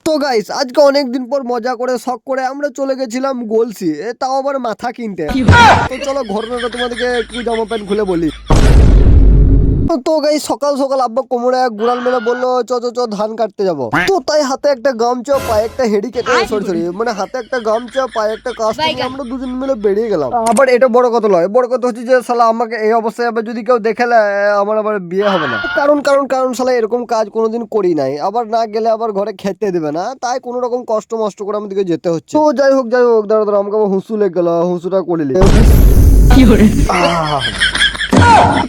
তো গাইস আজকে অনেকদিন পর মজা করে শখ করে আমরা চলে গেছিলাম গলসি, তাও আবার মাথা কিনতে। তো চলো ঘটনাটা তোমাদেরকে একটু জামা প্যান্ট খুলে বলি। তো গাইস সকাল সকাল আব্বা কোমরে এক গুড়াল মেলে বললো চ চ চ ধান কাটতে যাবো। তো তাই হাতে একটা গামছা পায়ে একটা হেডি কেটে সরি মানে হাতে একটা গামছা পায়ে একটা কাস্তে নিয়ে আমরা দুজন মিলে বেরিয়ে গেলাম। আবার এটা বড় কথা নয়, বড় কথা হচ্ছে যে শালা আমাকে এই অবস্থায় আবার যদি কেউ দেখে আমার আবার বিয়ে হবে না। কারণ কারণ কারণ শালা এরকম কাজ কোনোদিন করি নাই, আবার না গেলে আবার ঘরে খেতে দেবে না, তাই কোনো রকম কষ্ট মষ্ট করে আমাদেরকে যেতে হচ্ছে। তো যাই হোক দাঁড়া দাঁড়া আমাকে আবার হুঁসু লেগে গেল, হুঁসুটা করিলি।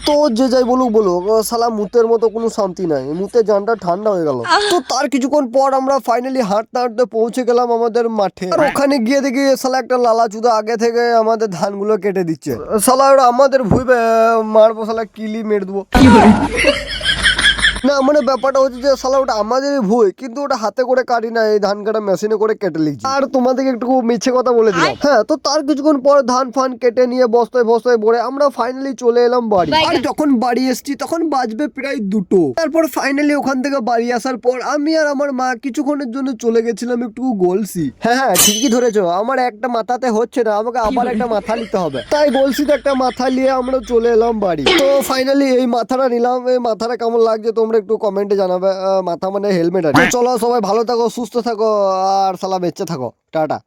তো যে যাই বলুক বলুক শালা মুতের মতো কোনো শান্তি নাই, মুতে জানটা ঠান্ডা হয়ে গেল। তো তার কিছুক্ষণ পর আমরা ফাইনালি হাঁটতে হাঁটতে পৌঁছে গেলাম আমাদের মাঠে। আর ওখানে গিয়ে দেখি শালা একটা লালা চুদা আগে থেকে আমাদের ধানগুলো কেটে দিচ্ছে। শালা ওরা আমাদের ভুইবে মারবো, শালা কিলি মেরে দেবো। না মানে ব্যাপারটা হচ্ছে যে শালা ওটা আমাদেরই ভুল, কিন্তু ওটা হাতে করে কাটি না, এই ধান কাটা মেশিনে করে কেটে লিখছি। আর তোমাদেরকে একটু মিছে কথা বলে দিলাম। হ্যাঁ, তো তার কিছুক্ষণ পর ধান ফান কেটে নিয়ে বস্তায় বস্তায় ভরে আমরা ফাইনালি চলে এলাম বাড়ি। আর যখন বাড়ি এসেছি তখন বাজবে প্রায় 2টো। তারপর ফাইনালি ওখান থেকে বাড়ি আসার পর আমি আর আমার মা কিছুক্ষণের জন্য চলে গেছিলাম একটু গলসি। হ্যাঁ ঠিকই ধরেছো, আমার একটা মাথাতে হচ্ছে না, আমাকে আবার একটা মাথা নিতে হবে। তাই গলসিতে একটা মাথা নিয়ে আমরা চলে এলাম বাড়ি। তো ফাইনালি এই মাথাটা নিলাম, এই মাথাটা কেমন লাগছে তোমরা একটু কমেন্টে জানাবে। মাথা মানে হেলমেট। আর চলো সবাই ভালো থাকো, সুস্থ থাকো, আর শালা বেঁচে থাকো। টাটা।